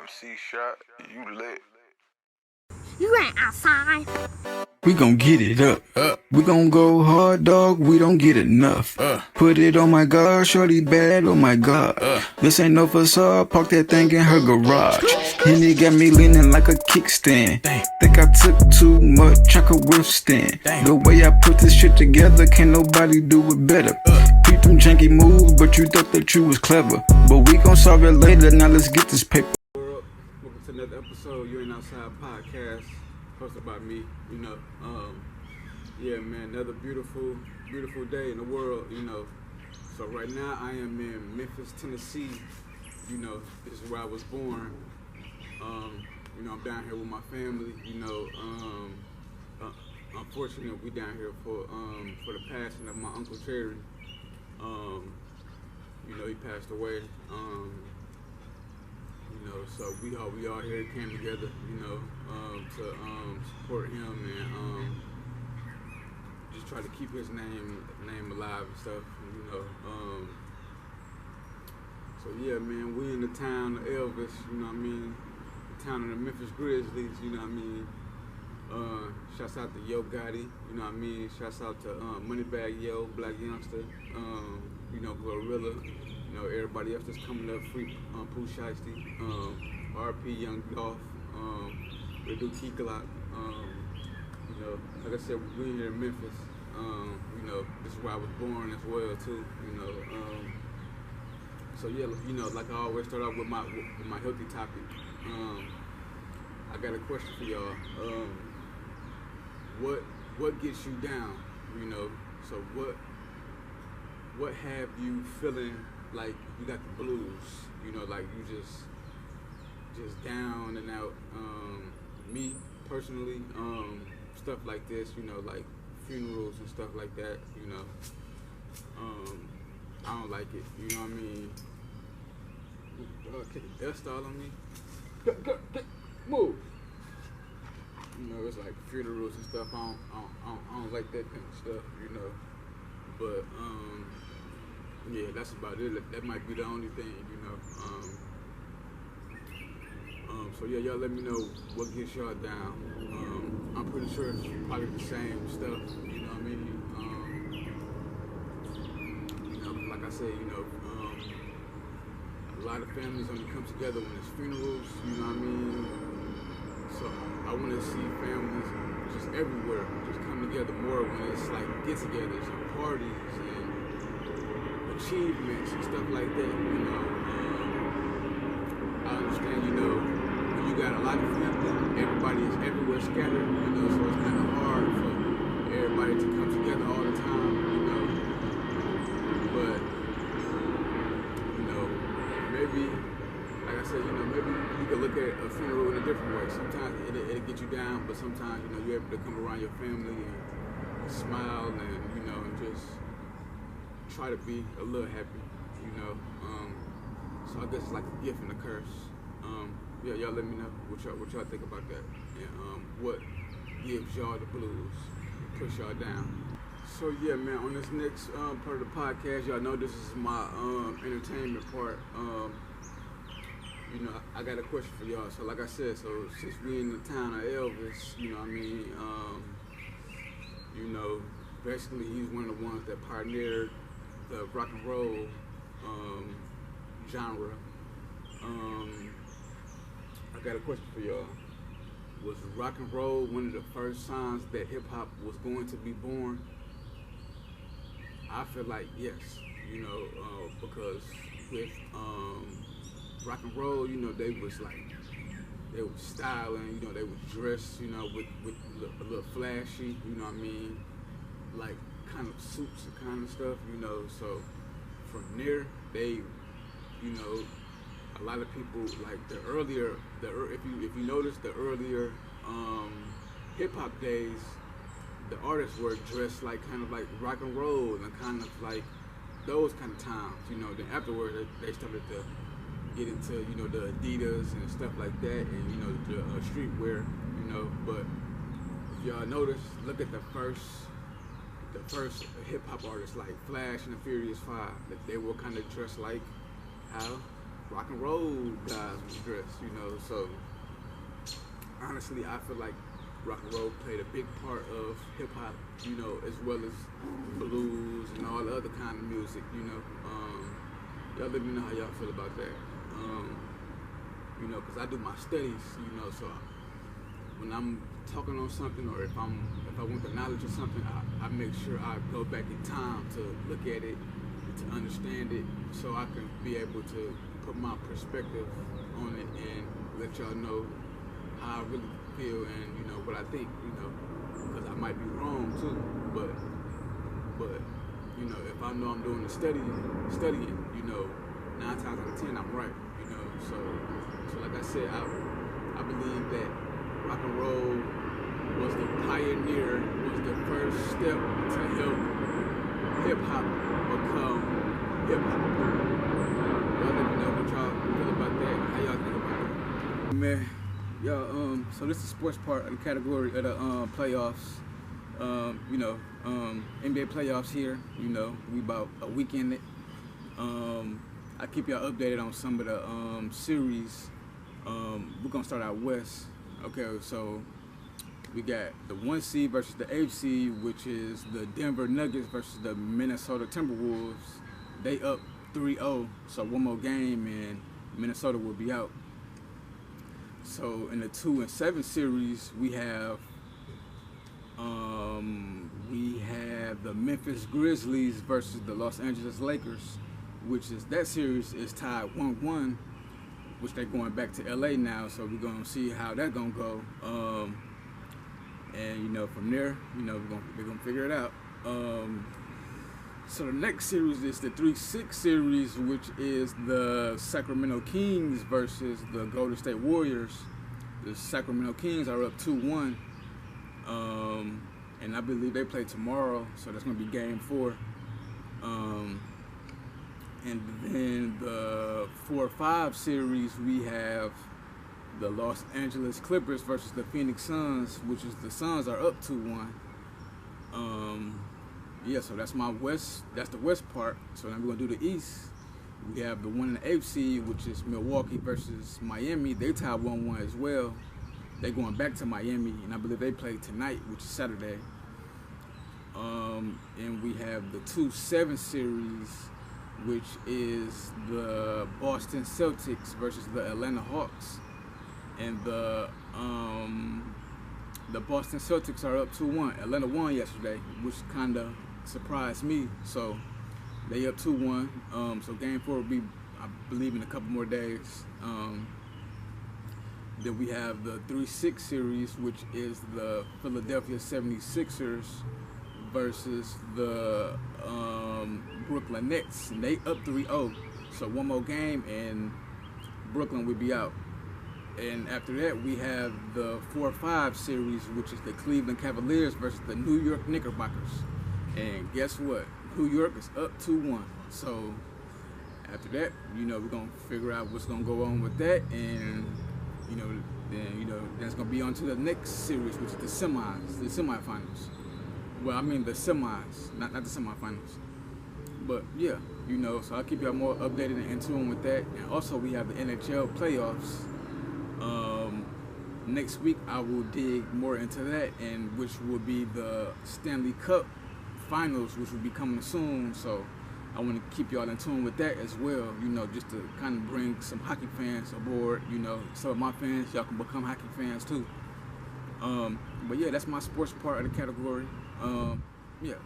MC shot, you lit. You ain't outside. We gon' get it up. We gon' go hard, dog. We don't get enough. Put it on my God, shorty bad. Oh my God. This ain't no facade. Park that thing in her garage. And it got me leaning like a kickstand. Think I took too much, I could withstand. The way I put this shit together, can't nobody do it better. Peep them janky moves, but you thought that you was clever. But we gon' solve it later. Now let's get this paper. Welcome to another episode. You Ain't Outside podcast, hosted by me. Yeah, man, another beautiful day in the world. So right now I am in Memphis, Tennessee. This is where I was born. I'm down here with my family. Unfortunately, we down here for the passing of my Uncle Terry. He passed away. So we all here came together, to support him and just try to keep his name alive and stuff. So yeah, man, we in the town of Elvis, the town of the Memphis Grizzlies, Shouts out to Yo Gotti, Shouts out to Moneybagg Yo, Black Youngster, Gorilla. Everybody else that's coming up, free Pooh Shiesty, RP Young Dolph, we do Key Glock. Like I said, we here in Memphis. This is where I was born as well too. So yeah, like I always start off with my healthy topic. I got a question for y'all. What gets you down? So what have you feeling like you got the blues, like you just down and out. Me personally, stuff like this, like funerals and stuff like that, I don't like it, you know what I mean? Get the dust all on me. Move. It's like funerals and stuff. I don't like that kind of stuff, But yeah, that's about it. That might be the only thing, So yeah, y'all let me know what gets y'all down. I'm pretty sure it's probably the same stuff, Like I said, a lot of families only come together when it's funerals, So I want to see families just everywhere just come together more when it's like get-togethers and parties and achievements and stuff like that, I understand, when you got a lot of family, everybody is everywhere scattered, so it's kind of hard for everybody to come together all the time, but, maybe, like I said, maybe you can look at a funeral in a different way. Sometimes it'll get you down, but sometimes, you're able to come around your family and smile and, and just try to be a little happy, So I guess it's like a gift and a curse. Yeah, y'all let me know what y'all think about that, and what gives y'all the blues, push y'all down. So yeah, man, on this next part of the podcast, y'all know this is my entertainment part. I got a question for y'all. So like I said, so since we in the town of Elvis, basically he's one of the ones that pioneered the rock and roll genre. I got a question for y'all. Was rock and roll one of the first signs that hip hop was going to be born? I feel like yes, because with rock and roll, they was styling, they was dressed, with a little flashy, like kind of suits and kind of stuff, so from there, they, a lot of people, like if you notice the earlier hip-hop days, the artists were dressed like kind of like rock and roll and kind of like those kind of times, then afterwards they started to get into, the Adidas and stuff like that and, the streetwear, but if y'all notice, look at the first hip-hop artists like Flash and the Furious 5, that they were kind of dressed like how rock and roll guys was dressed, you know. So honestly, I feel like rock and roll played a big part of hip hop, you know, as well as blues and all the other kind of music, you know. Y'all let me know how y'all feel about that. You know, because I do my studies, you know, so when I'm talking on something, or if I want the knowledge of something, I make sure I go back in time to look at it, to understand it, so I can be able to put my perspective on it and let y'all know how I really feel and, you know, what I think, you know, because I might be wrong too, but you know, if I know I'm doing the studying, you know, 9 times out of 10 I'm right, you know. So like I said, I believe that rock and roll was the pioneer, was the first step to help hip hop become hip hop. Y'all let me know what y'all feel about that. How y'all think about that? Man, y'all, so this is the sports part of the category of the playoffs. You know, NBA playoffs here, you know, we about a week in it. I keep y'all updated on some of the series. We're gonna start out west. Okay, so we got the 1 seed versus the 8 seed, which is the Denver Nuggets versus the Minnesota Timberwolves. They up 3-0, so one more game and Minnesota will be out. So in the 2 and 7 series, we have the Memphis Grizzlies versus the Los Angeles Lakers, which is, that series is tied 1-1, which they're going back to LA now, so we're gonna see how that's gonna go. And you know, from there, you know, we're gonna figure it out. So the next series is the 3-6 series, which is the Sacramento Kings versus the Golden State Warriors. The Sacramento Kings are up 2-1. And I believe they play tomorrow, so that's going to be game 4. And then the 4-5 series, we have the Los Angeles Clippers versus the Phoenix Suns, which is the Suns are up 2-1. Yeah, so that's my west. That's the west part. So now we're going to do the east. We have the 1 and 8 seed, which is Milwaukee versus Miami. They tied 1-1 as well. They're going back to Miami, and I believe they play tonight, which is Saturday. And we have the 2-7 series, which is the Boston Celtics versus the Atlanta Hawks. And the Boston Celtics are up 2-1. Atlanta won yesterday, which kind of surprised me. So they up 2-1. So game 4 will be, I believe, in a couple more days. Then we have the 3-6 series, which is the Philadelphia 76ers versus the Brooklyn Nets. And they up 3-0. So one more game and Brooklyn will be out. And after that, we have the 4-5 series, which is the Cleveland Cavaliers versus the New York Knickerbockers. And guess what? New York is up 2-1. So after that, you know, we're going to figure out what's going to go on with that. And, you know, then it's going to be on to the next series, which is the semifinals. Well, I mean the semis, not the semifinals. But yeah, you know, so I'll keep y'all more updated and in tune with that. And also we have the NHL playoffs. Next week I will dig more into that, and which will be the Stanley Cup finals, which will be coming soon. So I want to keep y'all in tune with that as well, you know, just to kind of bring some hockey fans aboard. You know, some of my fans, y'all can become hockey fans too. But yeah, that's my sports part of the category. Yeah,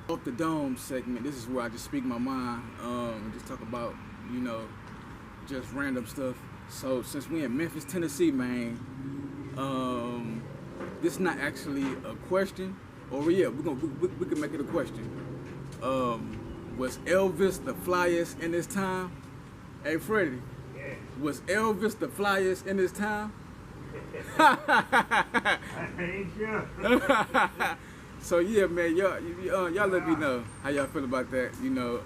off the dome segment, this is where I just speak my mind and just talk about, you know, just random stuff. So since we in Memphis, Tennessee, man, this is not actually a question, or yeah, we can make it a question. Was Elvis the flyest in his time? Hey Freddie, Yeah. Was Elvis the flyest in his time? I ain't sure. So yeah, man, y'all let me know how y'all feel about that. You know,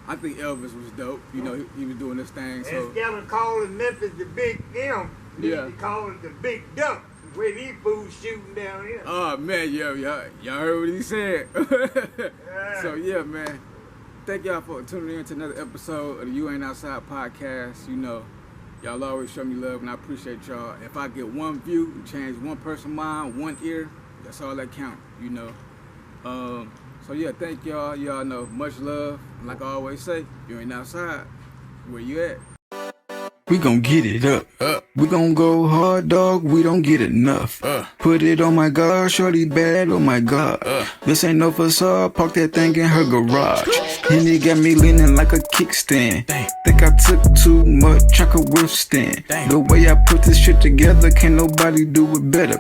I think Elvis was dope. You know, he was doing this thing. So Instead of calling Memphis the Big M, Yeah. they call it the Big Duck. Where these fools shooting down here. oh man, y'all heard what he said. Yeah. So yeah, man. thank y'all for tuning in to another episode of the You Ain't Outside podcast. You know, y'all always show me love, and I appreciate y'all. If I get one view and change one person's mind, one ear, that's all that counts, you know. So yeah, thank y'all. Y'all know, much love. And like I always say, you ain't outside. Where you at? We gon' get it up. We gon' go hard, dog. We don't get enough. Put it on my God, shorty bad. Oh my God. This ain't no facade. Park that thing in her garage. And it got me leaning like a kickstand. Think I took too much, I could withstand. The way I put this shit together, can't nobody do it better.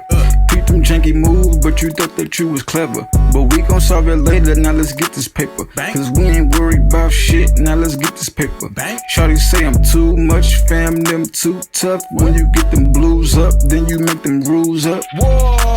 Beat them janky moves, but you thought that you was clever. But we gon' solve it later. Now let's get this paper. Cause we ain't worried about shit. Now let's get this paper. Shawty say I'm too much, fam, them too tough. When you get them blues up, then you make them rules up. Whoa.